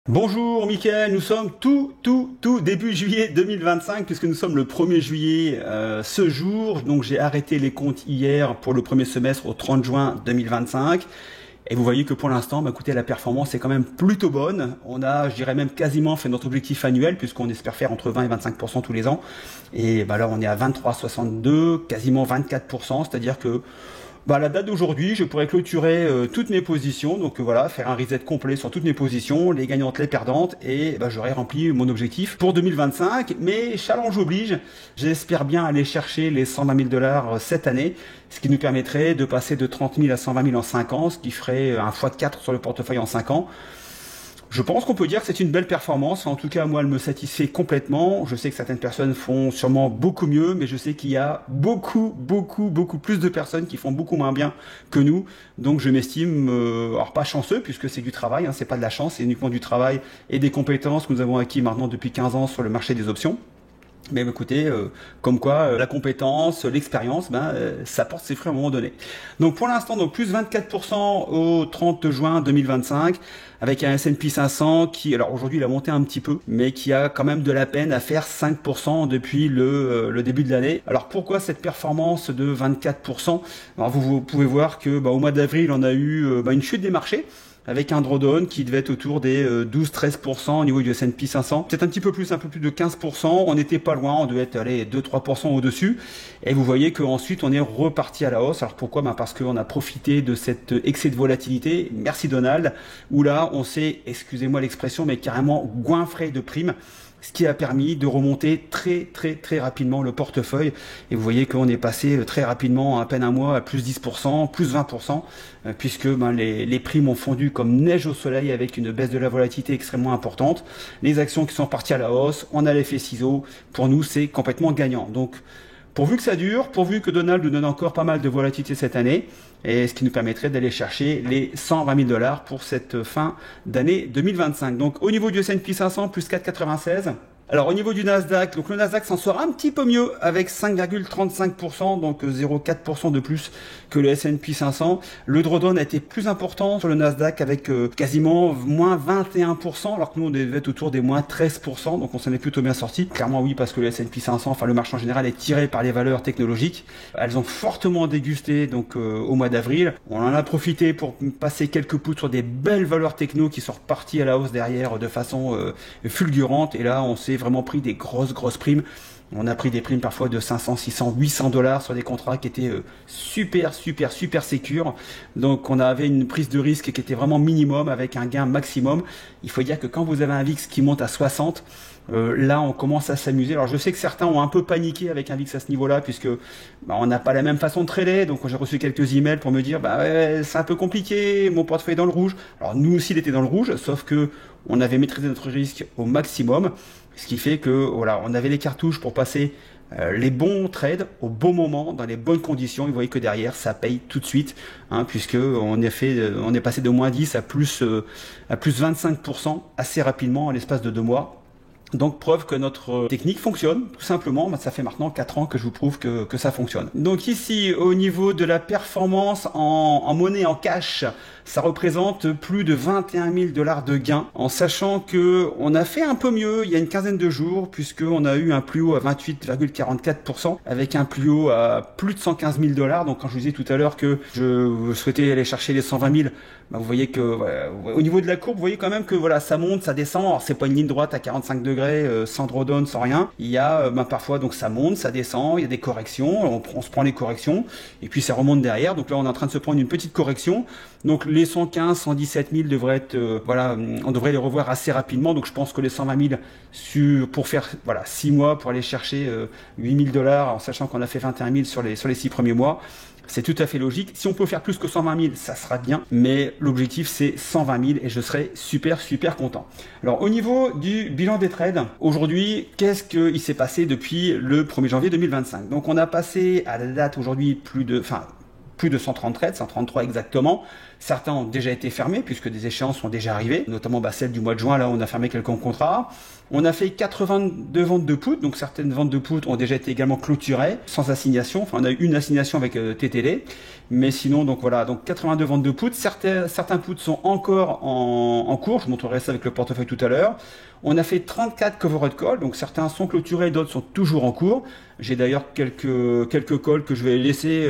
Bonjour Mickaël, nous sommes tout début juillet 2025 puisque nous sommes le 1er juillet ce jour. Donc j'ai arrêté les comptes hier pour le premier semestre au 30 juin 2025. Et vous voyez que pour l'instant, écoutez, la performance est quand même plutôt bonne. On a, je dirais même quasiment fait notre objectif annuel puisqu'on espère faire entre 20 et 25% tous les ans. Et là on est à 23,62, quasiment 24%, c'est-à-dire que à la date d'aujourd'hui, je pourrais clôturer toutes mes positions, donc voilà, faire un reset complet sur toutes mes positions, les gagnantes, les perdantes, et j'aurai rempli mon objectif pour 2025. Mais challenge oblige, j'espère bien aller chercher les 120 000 $ cette année, ce qui nous permettrait de passer de 30 000 à 120 000 en 5 ans, ce qui ferait un x4 sur le portefeuille en 5 ans. Je pense qu'on peut dire que c'est une belle performance. En tout cas, moi, elle me satisfait complètement. Je sais que certaines personnes font sûrement beaucoup mieux, mais je sais qu'il y a beaucoup plus de personnes qui font beaucoup moins bien que nous. Donc, je m'estime, alors pas chanceux, puisque c'est du travail, hein, c'est pas de la chance, c'est uniquement du travail et des compétences que nous avons acquis maintenant depuis 15 ans sur le marché des options. Mais écoutez, comme quoi la compétence, l'expérience, ça porte ses fruits à un moment donné. Donc pour l'instant, donc plus 24% au 30 juin 2025, avec un S&P 500 qui, alors aujourd'hui il a monté un petit peu, mais qui a quand même de la peine à faire 5% depuis le début de l'année. Alors pourquoi cette performance de 24%? Alors vous pouvez voir que au mois d'avril, on a eu une chute des marchés, avec un drawdown qui devait être autour des 12-13% au niveau du S&P 500. C'est un peu plus de 15%. On n'était pas loin, on devait être 2-3% au-dessus. Et vous voyez qu'ensuite, on est reparti à la hausse. Alors pourquoi? Parce qu'on a profité de cet excès de volatilité. Merci Donald. Où là, on s'est, excusez-moi l'expression, mais carrément goinfré de primes, ce qui a permis de remonter très rapidement le portefeuille. Et vous voyez qu'on est passé très rapidement, en à peine un mois, à plus 10%, plus 20%, puisque les primes ont fondu comme neige au soleil avec une baisse de la volatilité extrêmement importante. Les actions qui sont parties à la hausse, on a l'effet ciseau. Pour nous, c'est complètement gagnant. Donc, pourvu que ça dure, pourvu que Donald nous donne encore pas mal de volatilité cette année, et ce qui nous permettrait d'aller chercher les 120 000 $ pour cette fin d'année 2025. Donc au niveau du S&P 500, plus 4,96. Alors au niveau du Nasdaq, donc le Nasdaq s'en sort un petit peu mieux avec 5,35%, donc 0,4% de plus que le S&P 500. Le drawdown a été plus important sur le Nasdaq avec quasiment moins 21%, alors que nous on devait être autour des moins 13%, donc on s'en est plutôt bien sorti. Clairement oui, parce que le S&P 500, enfin le marché en général est tiré par les valeurs technologiques. Elles ont fortement dégusté donc au mois d'avril. On en a profité pour passer quelques poutres sur des belles valeurs techno qui sont reparties à la hausse derrière de façon fulgurante, et là on s'est vraiment pris des grosses primes. On a pris des primes parfois de 500, 600, 800 $ sur des contrats qui étaient super sécures. Donc on avait une prise de risque qui était vraiment minimum avec un gain maximum. Il faut dire que quand vous avez un VIX qui monte à 60, là on commence à s'amuser. Alors je sais que certains ont un peu paniqué avec un VIX à ce niveau-là, puisque on n'a pas la même façon de trader. Donc j'ai reçu quelques emails pour me dire ouais, c'est un peu compliqué, mon portefeuille est dans le rouge. Alors nous aussi il était dans le rouge, sauf que on avait maîtrisé notre risque au maximum. Ce qui fait que voilà, on avait les cartouches pour passer les bons trades au bon moment, dans les bonnes conditions. Et vous voyez que derrière, ça paye tout de suite, puisque on est passé de moins 10 à plus 25% assez rapidement à l'espace de 2 mois. Donc preuve que notre technique fonctionne, tout simplement. Ça fait maintenant 4 ans que je vous prouve que ça fonctionne. Donc ici, au niveau de la performance en monnaie, en cash, ça représente plus de 21 000 $ de gains, en sachant que on a fait un peu mieux il y a une quinzaine de jours, puisqu'on a eu un plus haut à 28,44%, avec un plus haut à plus de 115 000 $. Donc quand je vous disais tout à l'heure que je souhaitais aller chercher les 120 000, vous voyez que au niveau de la courbe, vous voyez quand même que voilà, ça monte, ça descend. Alors c'est pas une ligne droite à 45 degrés, sans drawdown, sans rien. Il y a parfois donc ça monte, ça descend, il y a des corrections, on se prend les corrections, et puis ça remonte derrière. Donc là on est en train de se prendre une petite correction. Donc les 115, 117 000 devraient être, on devrait les revoir assez rapidement. Donc je pense que les 120 000 pour faire 6 mois, pour aller chercher 8 000 $, en sachant qu'on a fait 21 000 sur les 6 premiers mois, c'est tout à fait logique. Si on peut faire plus que 120 000, ça sera bien. Mais l'objectif, c'est 120 000 et je serai super content. Alors, au niveau du bilan des trades, aujourd'hui, qu'est-ce qu'il s'est passé depuis le 1er janvier 2025? Donc, on a passé à la date aujourd'hui plus de 130 trades, 133 exactement, Certains ont déjà été fermés puisque des échéances sont déjà arrivées, notamment celle du mois de juin, là on a fermé quelques contrats. On a fait 82 ventes de put, donc certaines ventes de put ont déjà été également clôturées, sans assignation. Enfin, on a eu une assignation avec TTD, mais sinon, donc voilà, donc 82 ventes de put. Certains puts sont encore en cours, je vous montrerai ça avec le portefeuille tout à l'heure. On a fait 34 covered calls, donc certains sont clôturés, d'autres sont toujours en cours. J'ai d'ailleurs quelques calls que je vais laisser,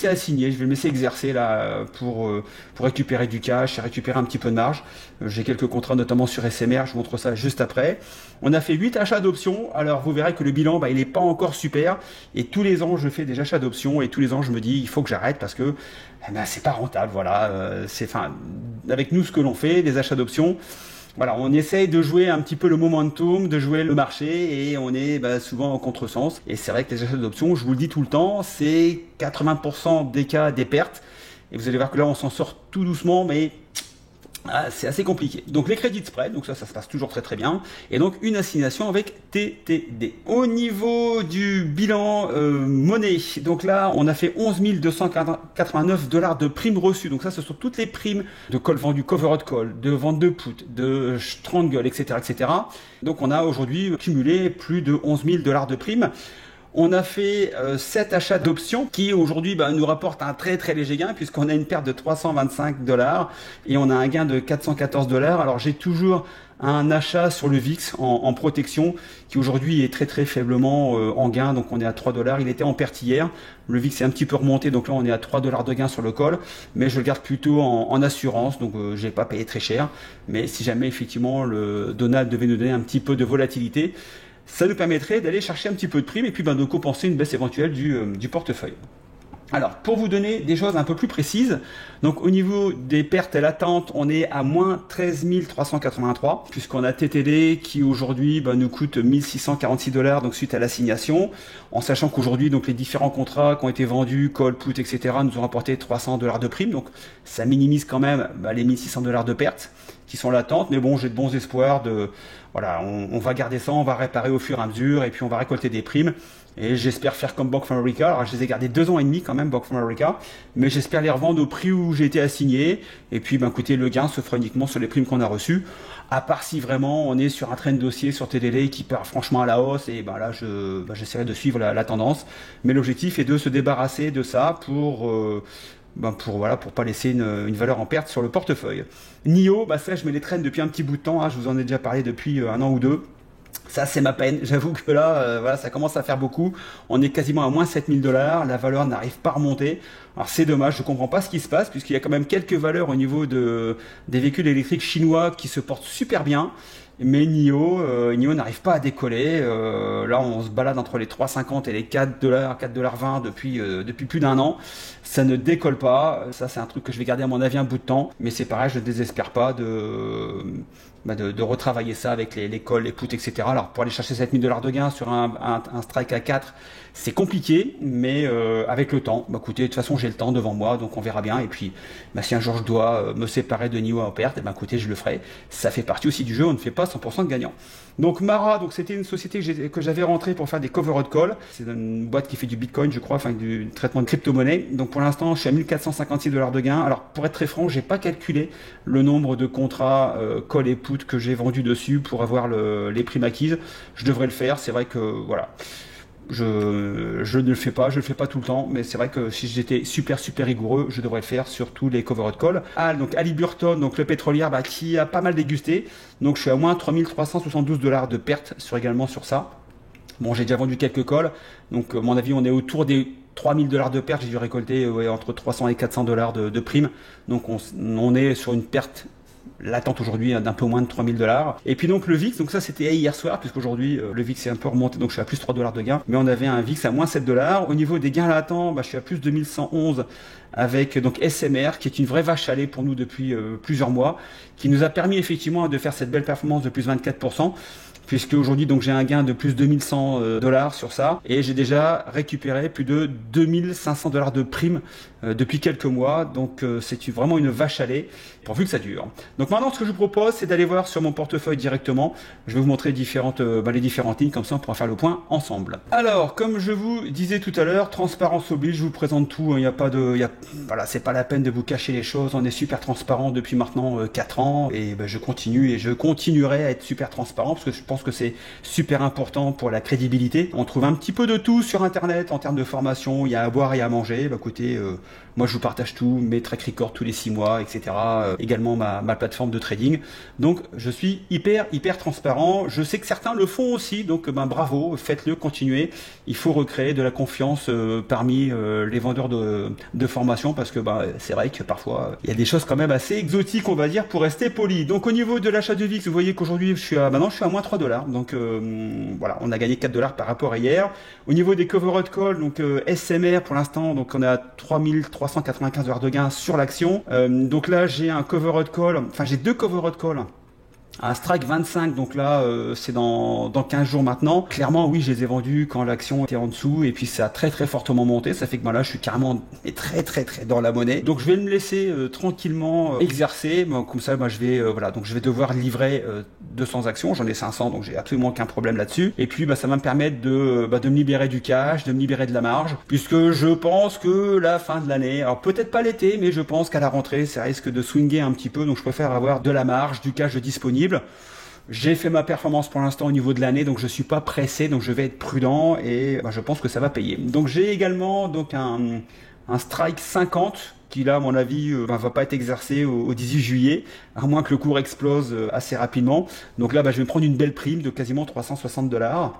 assigner, je vais me laisser exercer là pour récupérer du cash et récupérer un petit peu de marge. J'ai quelques contrats notamment sur SMR, je vous montre ça juste après. On a fait 8 achats d'options, alors vous verrez que le bilan il n'est pas encore super et tous les ans je fais des achats d'options et tous les ans je me dis il faut que j'arrête parce que c'est pas rentable, voilà. Avec nous ce que l'on fait, des achats d'options. Voilà, on essaye de jouer un petit peu le momentum, de jouer le marché et on est souvent en contresens. Et c'est vrai que les achats d'options, je vous le dis tout le temps, c'est 80% des cas des pertes. Et vous allez voir que là, on s'en sort tout doucement, mais c'est assez compliqué. Donc les crédits de spread, donc ça se passe toujours très très bien. Et donc une assignation avec TTD. Au niveau du bilan monnaie, donc là on a fait 11 289 $ de primes reçues. Donc ça ce sont toutes les primes de call vendu, covered call, de vente de put, de strangle, etc. etc. Donc on a aujourd'hui cumulé plus de 11 000 $ de primes. On a fait 7 achats d'options qui aujourd'hui nous rapportent un très très léger gain puisqu'on a une perte de 325 $ et on a un gain de 414 $. Alors j'ai toujours un achat sur le VIX en protection qui aujourd'hui est très très faiblement en gain, donc on est à 3 $. Il était en perte hier, le VIX est un petit peu remonté, donc là on est à 3 $ de gain sur le call, mais je le garde plutôt en assurance, donc j'ai pas payé très cher, mais si jamais effectivement le Donald devait nous donner un petit peu de volatilité, ça nous permettrait d'aller chercher un petit peu de prime et puis de compenser une baisse éventuelle du portefeuille. Alors, pour vous donner des choses un peu plus précises, donc au niveau des pertes latentes, on est à moins 13 383, puisqu'on a TTD qui aujourd'hui nous coûte 1646 $, donc suite à l'assignation, en sachant qu'aujourd'hui, donc les différents contrats qui ont été vendus, call, put, etc., nous ont rapporté 300 $ de prime, donc ça minimise quand même les 1600 $ de pertes qui sont latentes, mais bon, j'ai de bons espoirs voilà, on va garder ça, on va réparer au fur et à mesure, et puis on va récolter des primes. Et j'espère faire comme Bank of America. Alors je les ai gardés 2 ans et demi quand même, Bank of America, mais j'espère les revendre au prix où j'ai été assigné. Et puis écoutez, le gain se fera uniquement sur les primes qu'on a reçues, à part si vraiment on est sur un trend dossier sur TDD qui part franchement à la hausse, et là j'essaierai de suivre la tendance. Mais l'objectif est de se débarrasser de ça pour pas laisser une valeur en perte sur le portefeuille. NIO, ça je me les traîne depuis un petit bout de temps, je vous en ai déjà parlé depuis un an ou deux. Ça c'est ma peine, j'avoue que là ça commence à faire beaucoup, on est quasiment à moins 7000 $, la valeur n'arrive pas à remonter. Alors c'est dommage, je comprends pas ce qui se passe puisqu'il y a quand même quelques valeurs au niveau des véhicules électriques chinois qui se portent super bien. Mais NIO n'arrive pas à décoller. Là, on se balade entre les 3,50 et les 4 $, 4,20 $ depuis plus d'un an. Ça ne décolle pas. Ça, c'est un truc que je vais garder à mon avis un bout de temps. Mais c'est pareil, je ne désespère pas de retravailler ça avec les calls, les puts, etc. Alors, pour aller chercher 7000 $ de gain sur un strike à 4, c'est compliqué, mais avec le temps. Écoutez, de toute façon, j'ai le temps devant moi, donc on verra bien. Et puis, si un jour je dois me séparer de NIO en perte, écoutez, je le ferai. Ça fait partie aussi du jeu, on ne fait pas 100% de gagnant. Donc Mara, c'était une société que j'avais rentrée pour faire des covered calls. C'est une boîte qui fait du Bitcoin, je crois, du traitement de crypto-monnaie. Donc pour l'instant, je suis à 1456 $ de gain. Alors pour être très franc, j'ai pas calculé le nombre de contrats call et put que j'ai vendus dessus pour avoir les primes acquises. Je devrais le faire. C'est vrai que voilà. Je ne le fais pas, je le fais pas tout le temps, mais c'est vrai que si j'étais super rigoureux, je devrais le faire sur tous les covered calls. Donc Halliburton, donc le pétrolier, qui a pas mal dégusté, donc je suis à moins 3372 $ de perte également sur ça. Bon, j'ai déjà vendu quelques calls, donc à mon avis on est autour des 3000 $ de perte, j'ai dû récolter entre 300 et 400 $ de primes, donc on est sur une perte latente aujourd'hui d'un peu moins de 3000 $. Et puis donc le VIX, donc ça c'était hier soir, puisqu'aujourd'hui le VIX est un peu remonté, donc je suis à plus 3 $ de gain, mais on avait un VIX à moins 7 $. Au niveau des gains latents, je suis à plus 2111 avec donc SMR, qui est une vraie vache à lait pour nous depuis plusieurs mois, qui nous a permis effectivement de faire cette belle performance de plus 24%. Puisque aujourd'hui donc j'ai un gain de plus de 2100 $ sur ça, et j'ai déjà récupéré plus de 2500 $ de primes depuis quelques mois, donc c'est vraiment une vache à lait, pourvu que ça dure. Donc maintenant ce que je vous propose, c'est d'aller voir sur mon portefeuille directement. Je vais vous montrer les différentes lignes, comme ça on pourra faire le point ensemble. Alors comme je vous disais tout à l'heure, transparence oblige, je vous présente tout, il n'y a pas voilà, c'est pas la peine de vous cacher les choses. On est super transparent depuis maintenant 4 ans et je continue et je continuerai à être super transparent parce que je pense que c'est super important pour la crédibilité. On trouve un petit peu de tout sur Internet en termes de formation. Il y a à boire et à manger. Écoutez, moi je vous partage tout, mes track records tous les 6 mois, etc. Également ma plateforme de trading. Donc je suis hyper transparent. Je sais que certains le font aussi, donc bravo, faites-le, continuez. Il faut recréer de la confiance parmi les vendeurs de formation parce que c'est vrai que parfois il y a des choses quand même assez exotiques, on va dire, pour rester poli. Donc au niveau de l'achat de VIX, vous voyez qu'aujourd'hui je suis à moins $3. Donc voilà, on a gagné $4 par rapport à hier. Au niveau des covered call, donc SMR pour l'instant, donc on est à 3395 $ de gain sur l'action. Donc là j'ai un covered call, enfin j'ai deux covered call. Un strike 25, donc là c'est dans 15 jours maintenant. Clairement oui, je les ai vendus quand l'action était en dessous et puis ça a très fortement monté. Ça fait que là je suis carrément très dans la monnaie. Donc je vais me laisser tranquillement exercer. Comme ça je vais voilà, donc je vais devoir livrer 200 actions. J'en ai 500, donc j'ai absolument aucun problème là-dessus. Et puis ça va me permettre de me libérer du cash, de me libérer de la marge, puisque je pense que la fin de l'année, alors peut-être pas l'été, mais je pense qu'à la rentrée ça risque de swinger un petit peu. Donc je préfère avoir de la marge, du cash disponible. J'ai fait ma performance pour l'instant au niveau de l'année, donc je suis pas pressé, donc je vais être prudent et je pense que ça va payer. Donc j'ai également donc un strike 50 qui là à mon avis va pas être exercé au 18 juillet, à moins que le cours explose assez rapidement. Donc là je vais prendre une belle prime de quasiment $360.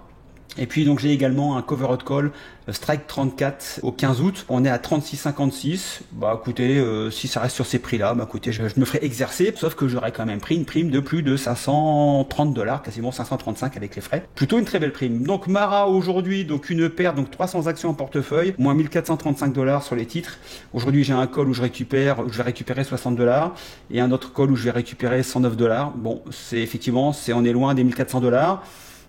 Et puis donc j'ai également un covered call strike 34 au 15 août. On est à 36,56. Écoutez, si ça reste sur ces prix-là, écoutez, je me ferai exercer, sauf que j'aurais quand même pris une prime de plus de $530, quasiment 535 avec les frais. Plutôt une très belle prime. Donc Mara aujourd'hui, donc une paire, donc 300 actions en portefeuille, moins $1435 sur les titres. Aujourd'hui j'ai un call où je vais récupérer $60 et un autre call où je vais récupérer $109. Bon, on est loin des $1400.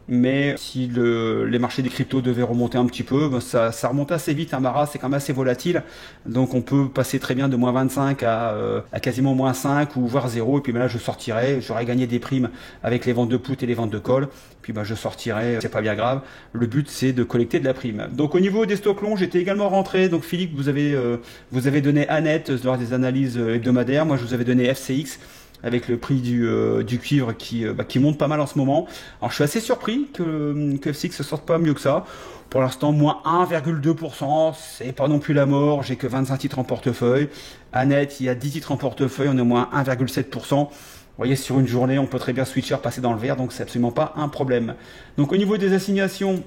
Mais si les marchés des cryptos devaient remonter un petit peu, ça remonte assez vite. Un Mara, c'est quand même assez volatile. Donc on peut passer très bien de moins 25 à quasiment moins 5 ou voire 0. Et puis là, je sortirai. J'aurais gagné des primes avec les ventes de put et les ventes de call. Puis je sortirai. C'est pas bien grave. Le but, c'est de collecter de la prime. Donc au niveau des stocks longs, j'étais également rentré. Donc Philippe, vous avez donné Annette lors des analyses hebdomadaires. Moi, je vous avais donné FCX. Avec le prix du cuivre qui monte pas mal en ce moment. Alors je suis assez surpris que FCX se sorte pas mieux que ça. Pour l'instant, moins 1,2%, c'est pas non plus la mort. J'ai que 25 titres en portefeuille. Annette, il y a 10 titres en portefeuille, on est moins 1,7%. Vous voyez, sur une journée, on peut très bien switcher, passer dans le vert, donc c'est absolument pas un problème. Donc au niveau des assignations,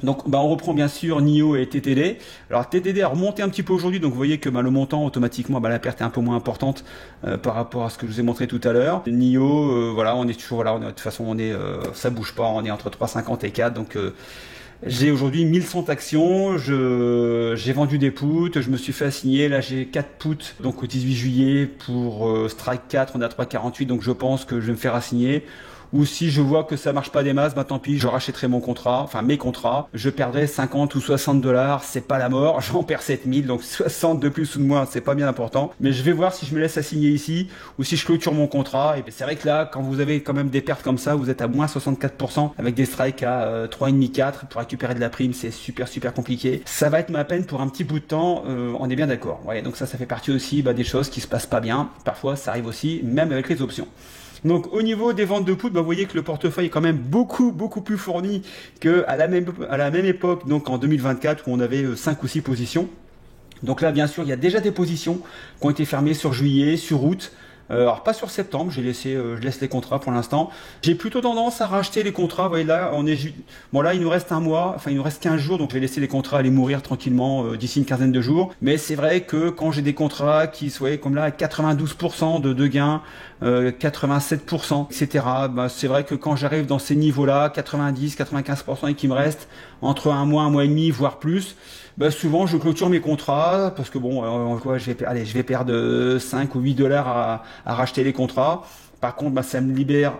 donc on reprend bien sûr NIO et TTD. Alors TTD a remonté un petit peu aujourd'hui, donc vous voyez que le montant automatiquement la perte est un peu moins importante par rapport à ce que je vous ai montré tout à l'heure. NIO, voilà, on est toujours là, de toute façon ça bouge pas, on est entre 3,50 et 4, donc j'ai aujourd'hui 1100 actions, j'ai vendu des puts, je me suis fait assigner, là j'ai 4 puts, donc au 18 juillet pour strike 4, on est à 3,48, donc je pense que je vais me faire assigner. Ou si je vois que ça marche pas des masses, tant pis, je rachèterai mon contrat, enfin mes contrats, je perdrai 50 ou $60, c'est pas la mort, j'en perds 7000, donc 60 de plus ou de moins, c'est pas bien important. Mais je vais voir si je me laisse assigner ici, ou si je clôture mon contrat. Et c'est vrai que là, quand vous avez quand même des pertes comme ça, vous êtes à moins 64%, avec des strikes à 3,5-4, pour récupérer de la prime, c'est super compliqué. Ça va être ma peine pour un petit bout de temps, on est bien d'accord. Ouais, donc ça fait partie aussi des choses qui se passent pas bien. Parfois, ça arrive aussi, même avec les options. Donc au niveau des ventes de put, vous voyez que le portefeuille est quand même beaucoup plus fourni qu'à la même époque, donc en 2024 où on avait 5 ou 6 positions. Donc là bien sûr il y a déjà des positions qui ont été fermées sur juillet, sur août. Alors pas sur septembre, je laisse les contrats pour l'instant. J'ai plutôt tendance à racheter les contrats. Vous voyez là, là il nous reste un mois, enfin il nous reste 15 jours, donc je vais laisser les contrats aller mourir tranquillement d'ici une quinzaine de jours. Mais c'est vrai que quand j'ai des contrats qui soient comme là à 92% de gains, 87%, etc. C'est vrai que quand j'arrive dans ces niveaux-là, 90, 95% et qu'il me reste entre un mois et demi, voire plus, souvent je clôture mes contrats parce que je vais perdre 5 ou 8 $ à racheter les contrats. Par contre, ça me libère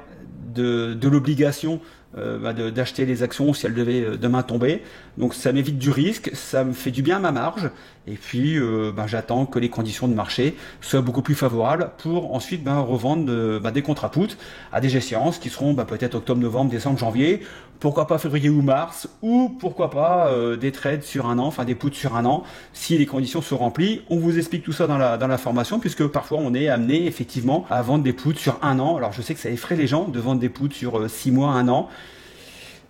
de l'obligation d'acheter les actions si elles devaient demain tomber. Donc ça m'évite du risque, ça me fait du bien à ma marge. Et puis j'attends que les conditions de marché soient beaucoup plus favorables pour ensuite revendre des contrats put à des échéances qui seront peut-être octobre, novembre, décembre, janvier, pourquoi pas février ou mars, ou pourquoi pas des trades sur un an, enfin des puts sur un an, si les conditions sont remplies. On vous explique tout ça dans la formation, puisque parfois on est amené effectivement à vendre des puts sur un an. Alors je sais que ça effraie les gens de vendre des puts sur 6 mois, un an.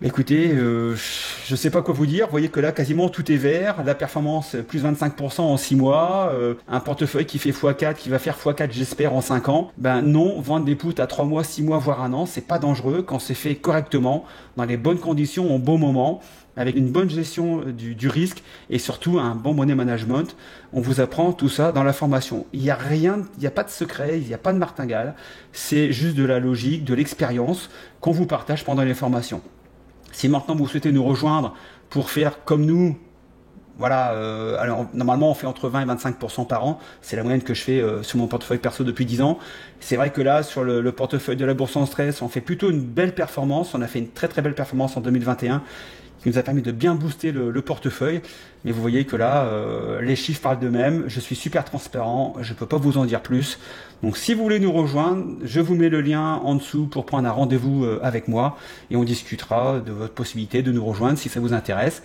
Mais écoutez, je sais pas quoi vous dire. Vous voyez que là, quasiment tout est vert. La performance, plus 25% en 6 mois. Un portefeuille qui fait x4, qui va faire x4, j'espère, en 5 ans. Non, vendre des puts à 3 mois, 6 mois, voire un an, c'est pas dangereux quand c'est fait correctement, dans les bonnes conditions, au bon moment, avec une bonne gestion du risque et surtout un bon money management. On vous apprend tout ça dans la formation. Il n'y a rien, il n'y a pas de secret, il n'y a pas de martingale. C'est juste de la logique, de l'expérience qu'on vous partage pendant les formations. Si maintenant vous souhaitez nous rejoindre pour faire comme nous, voilà, alors normalement on fait entre 20 et 25% par an, c'est la moyenne que je fais sur mon portefeuille perso depuis 10 ans. C'est vrai que là, sur le portefeuille de la bourse en stress, on fait plutôt une belle performance, on a fait une très très belle performance en 2021, qui nous a permis de bien booster le portefeuille. Mais vous voyez que là, les chiffres parlent d'eux-mêmes, je suis super transparent, je ne peux pas vous en dire plus. Donc si vous voulez nous rejoindre, je vous mets le lien en dessous pour prendre un rendez-vous avec moi et on discutera de votre possibilité de nous rejoindre si ça vous intéresse.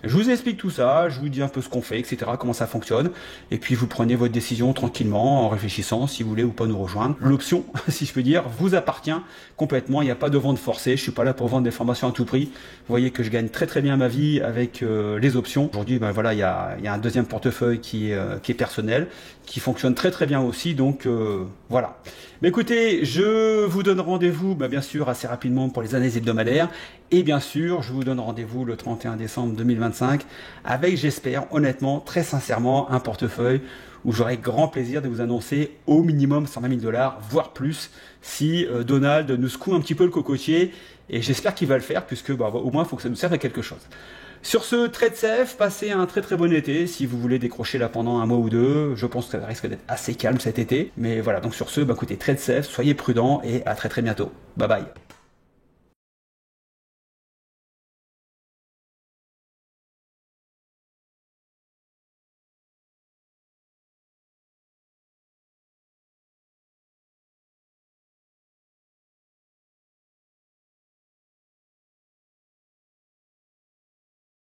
Je vous explique tout ça, je vous dis un peu ce qu'on fait, etc., comment ça fonctionne, et puis vous prenez votre décision tranquillement, en réfléchissant, si vous voulez ou pas nous rejoindre. L'option, si je peux dire, vous appartient complètement, il n'y a pas de vente forcée, je suis pas là pour vendre des formations à tout prix. Vous voyez que je gagne très très bien ma vie avec les options. Aujourd'hui, voilà, il y a un deuxième portefeuille qui est personnel, qui fonctionne très très bien aussi, donc voilà. Mais écoutez, je vous donne rendez-vous, bien sûr, assez rapidement pour les analyses hebdomadaires, et bien sûr, je vous donne rendez-vous le 31 décembre 2025 avec, j'espère, honnêtement, très sincèrement, un portefeuille où j'aurai grand plaisir de vous annoncer au minimum 120 000 $, voire plus, si Donald nous secoue un petit peu le cocotier, et j'espère qu'il va le faire, puisque au moins, il faut que ça nous serve à quelque chose. Sur ce, trade safe, passez un très très bon été. Si vous voulez décrocher là pendant un mois ou deux, je pense que ça risque d'être assez calme cet été. Mais voilà, donc sur ce, écoutez, trade safe, soyez prudents et à très très bientôt. Bye bye.